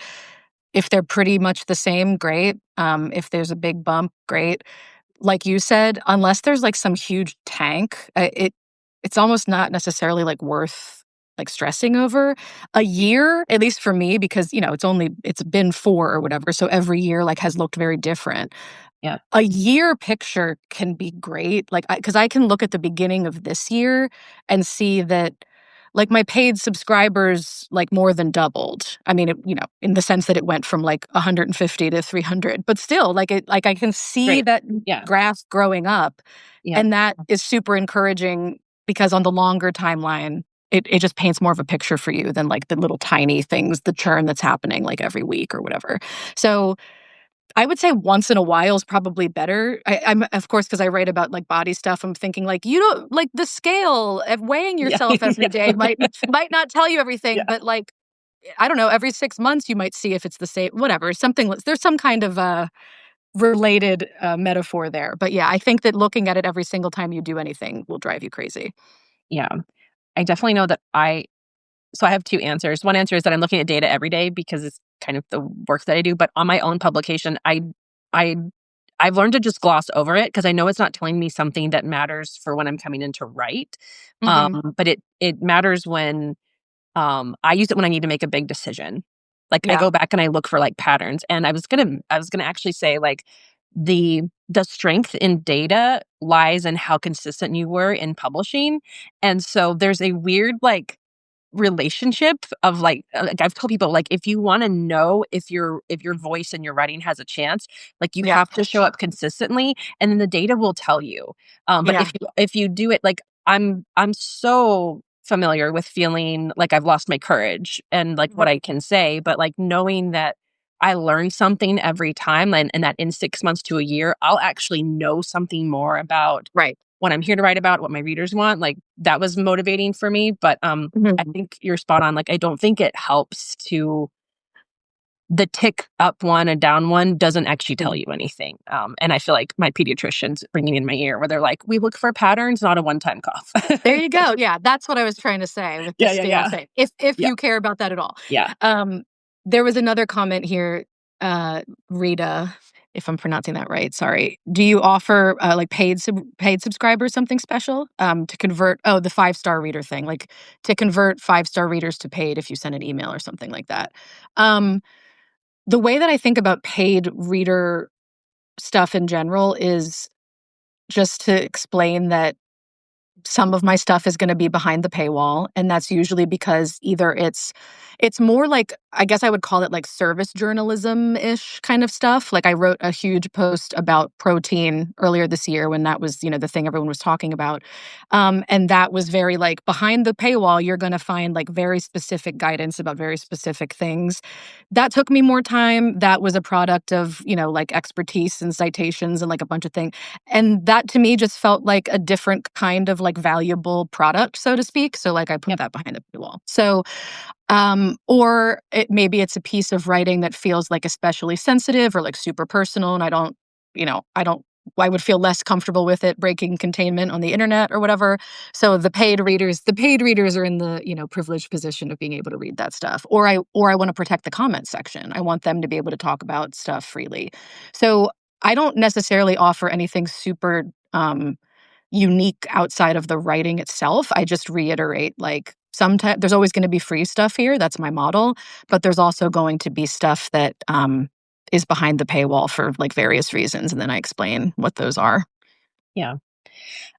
Speaker 2: If they're pretty much the same, great. If there's a big bump, great. Like you said, unless there's, like, some huge tank, it's almost not necessarily, like, worth, like, stressing over. A year, at least for me, because, it's been 4 or whatever, so every year, like, has looked very different.
Speaker 1: Yeah,
Speaker 2: A year picture can be great, like, because I can look at the beginning of this year and see that, like, my paid subscribers, like, more than doubled. I mean, in the sense that it went from, like, 150 to 300, but still, like, I can see
Speaker 1: great.
Speaker 2: that
Speaker 1: Yeah,
Speaker 2: graph growing up,
Speaker 1: yeah,
Speaker 2: and that is super encouraging because on the longer timeline, it just paints more of a picture for you than, like, the little tiny things, the churn that's happening, like, every week or whatever. So I would say once in a while is probably better. I'm of course, because I write about, like, body stuff, I'm thinking, like, you don't like, the scale of weighing
Speaker 1: yeah,
Speaker 2: yourself every
Speaker 1: yeah,
Speaker 2: day might not tell you everything,
Speaker 1: yeah,
Speaker 2: but, like, I don't know, every 6 months, you might see if it's the same whatever, there's some kind of, related, metaphor there, but, yeah, I think that looking at it every single time you do anything will drive you crazy.
Speaker 1: yeah. I definitely know that so I have 2 answers. One answer is that I'm looking at data every day because it's kind of the work that I do, but on my own publication, I I've learned to just gloss over it because I know it's not telling me something that matters for when I'm coming in to write.
Speaker 2: Mhm.
Speaker 1: But it matters when I use it when I need to make a big decision. Like I
Speaker 2: Yeah.
Speaker 1: go back and I look for like patterns. And I was gonna actually say like the strength in data lies in how consistent you were in publishing. And so there's a weird like relationship of like I've told people like if you want to know if your voice and your writing has a chance, like you
Speaker 2: Yeah.
Speaker 1: have to show up consistently and then the data will tell you. But
Speaker 2: Yeah.
Speaker 1: if you do it like I'm so familiar with feeling like I've lost my courage and like what
Speaker 2: Mhm.
Speaker 1: I can say, but like knowing that I learn something every time and that in 6 months to a year, I'll actually know something more about
Speaker 2: Right.
Speaker 1: what I'm here to write about, what my readers want, like, that was motivating for me, but, I
Speaker 2: Mhm.
Speaker 1: think you're spot on, like, I don't think it helps to the tick up one and down one doesn't actually tell you anything. And I feel like my pediatrician's ringing in my ear where they're like, we look for patterns, not a one-time cough.
Speaker 2: There you go. Yeah, that's what I was trying to say with the stale thing. If
Speaker 1: Yeah.
Speaker 2: you care about that at all.
Speaker 1: Yeah.
Speaker 2: There was another comment here, Rita, if I'm pronouncing that right, sorry. Do you offer like paid subscribers something special to convert? Oh, the 5-star reader thing, like to convert 5-star readers to paid if you send an email or something like that. The way that I think about paid reader stuff in general is just to explain that some of my stuff is gonna be behind the paywall, and that's usually because either it's more like, I guess I would call it like service journalism-ish kind of stuff. Like I wrote a huge post about protein earlier this year when that was, the thing everyone was talking about. And that was very like behind the paywall, you're gonna find like very specific guidance about very specific things. That took me more time. That was a product of, like expertise and citations and like a bunch of things. And that to me just felt like a different kind of like valuable product, so to speak. So like I put that behind the paywall. So or maybe it's a piece of writing that feels like especially sensitive or like super personal, and I would feel less comfortable with it breaking containment on the internet or whatever. So the paid readers are in the, privileged position of being able to read that stuff. Or I want to protect the comment section. I want them to be able to talk about stuff freely. So I don't necessarily offer anything super unique outside of the writing itself. I just reiterate, like, sometimes there's always going to be free stuff here. That's my model. But there's also going to be stuff that is behind the paywall for like various reasons. And then I explain what those are.
Speaker 1: Yeah.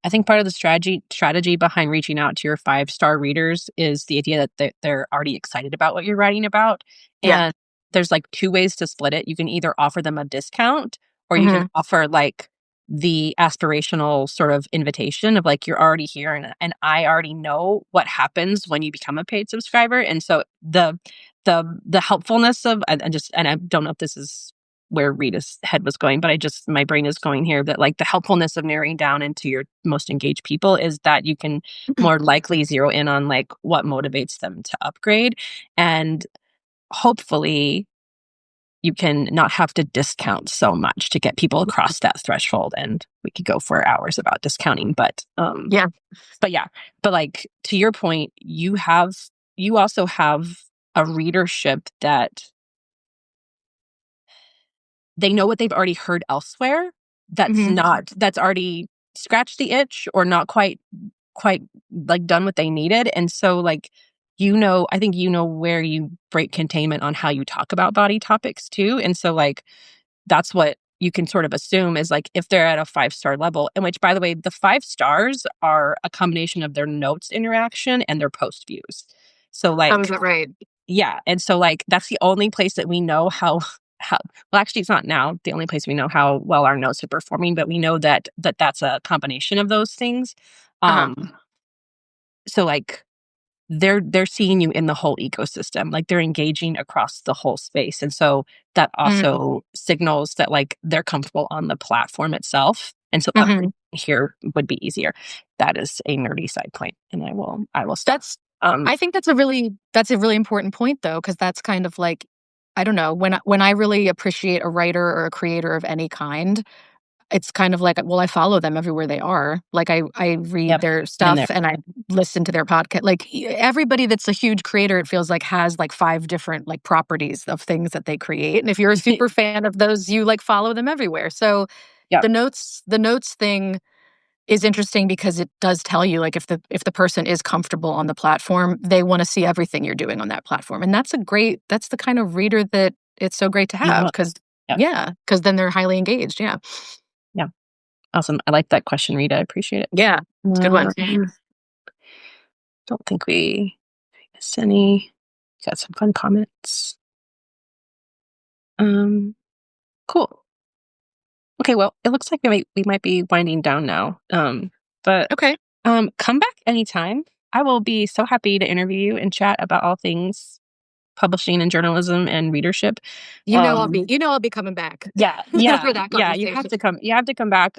Speaker 1: I think part of the strategy behind reaching out to your 5-star readers is the idea that they're already excited about what you're writing about.
Speaker 2: Yeah.
Speaker 1: And there's like two ways to split it. You can either offer them a discount or you can
Speaker 2: Hmm.
Speaker 1: offer like the aspirational sort of invitation of like, you're already here and I already know what happens when you become a paid subscriber. And so the helpfulness of, and I don't know if this is where Rita's head was going, but my brain is going here that like the helpfulness of narrowing down into your most engaged people is that you can more likely zero in on like what motivates them to upgrade. And hopefully you can not have to discount so much to get people across that threshold. And we could go for hours about discounting,
Speaker 2: Yeah.
Speaker 1: yeah, but like to your point, you also have a readership that they know what they've already heard elsewhere
Speaker 2: Hmm.
Speaker 1: that's already scratched the itch or not quite like done what they needed. And so like, I think where you break containment on how you talk about body topics too. And so like that's what you can sort of assume is like if they're at a 5-star level, and which by the way, the 5 stars are a combination of their notes interaction and their post views. So
Speaker 2: Oh, is
Speaker 1: like
Speaker 2: that right?
Speaker 1: yeah, and so, like, that's the only place that we know how well, actually, it's not now the only place we know how well our notes are performing, but we know that's a combination of those things.
Speaker 2: Uh-huh.
Speaker 1: So, like, they're seeing you in the whole ecosystem, like, they're engaging across the whole space, and so that
Speaker 2: Mm-hmm.
Speaker 1: also signals that, like, they're comfortable on the platform itself, and so
Speaker 2: Mm-hmm.
Speaker 1: upgrading here would be easier. That is a nerdy side point, and I will stop.
Speaker 2: That's
Speaker 1: Um,
Speaker 2: I think that's a really important point though, because that's kind of like, I don't know, when I really appreciate a writer or a creator of any kind, it's kind of like, well, I follow them everywhere they are. Like I read
Speaker 1: yep,
Speaker 2: their
Speaker 1: been there.
Speaker 2: stuff and I listen to their podcast. Like everybody that's a huge creator, it feels like has like 5 different like properties of things that they create. And if you're a super fan of those, you like follow them everywhere. So
Speaker 1: Yep,
Speaker 2: the notes thing is interesting because it does tell you like if the person is comfortable on the platform, they want to see everything you're doing on that platform. And that's the kind of reader that it's so great to
Speaker 1: you
Speaker 2: have
Speaker 1: want.
Speaker 2: because
Speaker 1: Yep,
Speaker 2: yeah, because then they're highly engaged. Yeah.
Speaker 1: yeah. Awesome. I like that question, Rita. I appreciate it.
Speaker 2: Yeah. It's a good one.
Speaker 1: Don't think we missed any. Got some fun comments. Um, cool. Okay, well, it looks like we might be winding down now. But
Speaker 2: Okay.
Speaker 1: come back anytime. I will be so happy to interview you and chat about all things publishing and journalism and readership.
Speaker 2: I'll be coming back
Speaker 1: Yeah,
Speaker 2: for
Speaker 1: yeah,
Speaker 2: that
Speaker 1: yeah. You have
Speaker 2: conversation.
Speaker 1: to come. You have to come back.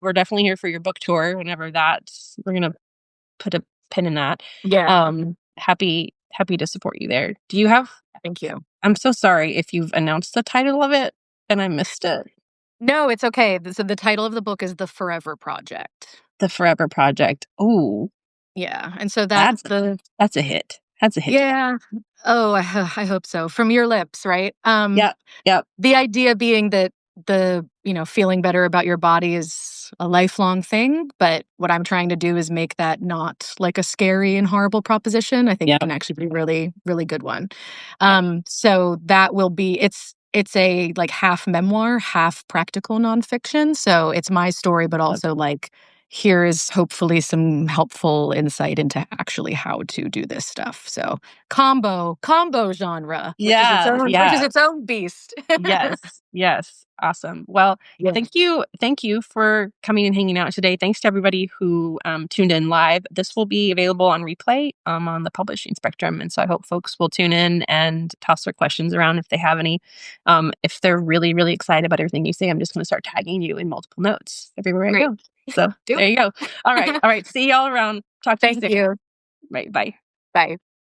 Speaker 1: We're definitely here for your book tour whenever that. We're gonna put a pin in that.
Speaker 2: Yeah.
Speaker 1: Happy happy to support you there. Do you have
Speaker 2: Thank you.
Speaker 1: I'm so sorry if you've announced the title of it and I missed it.
Speaker 2: No, it's okay. So the title of the book is The Forever Project.
Speaker 1: The Forever Project. Ooh,
Speaker 2: Yeah, and so that's
Speaker 1: that's
Speaker 2: the
Speaker 1: that's a hit. That's a hit.
Speaker 2: yeah. Oh, I hope so. From your lips, right?
Speaker 1: Yep. Yep.
Speaker 2: The idea being that feeling better about your body is a lifelong thing, but what I'm trying to do is make that not like a scary and horrible proposition. I think it
Speaker 1: Yep.
Speaker 2: can actually be a really, really good one.
Speaker 1: Yep.
Speaker 2: So that will be it's a like half memoir, half practical nonfiction. So it's my story, but
Speaker 1: Love
Speaker 2: also like here is hopefully some helpful insight into actually how to do this stuff. So combo genre,
Speaker 1: Yeah.
Speaker 2: which is
Speaker 1: Yeah.
Speaker 2: its own beast.
Speaker 1: Yes. Yes. Awesome. Well,
Speaker 2: Yeah.
Speaker 1: Thank you for coming and hanging out today. Thanks to everybody who tuned in live. This will be available on replay on the publishing spectrum. And so I hope folks will tune in and toss their questions around if they have any. If they're really, really excited about everything you say, I'm just going to start tagging you in multiple notes everywhere I
Speaker 2: Great.
Speaker 1: go. So
Speaker 2: Do
Speaker 1: there
Speaker 2: it.
Speaker 1: you go. All right. All right. See y'all around. Talk to you
Speaker 2: Thank
Speaker 1: soon.
Speaker 2: you.
Speaker 1: Right. Bye.
Speaker 2: Bye.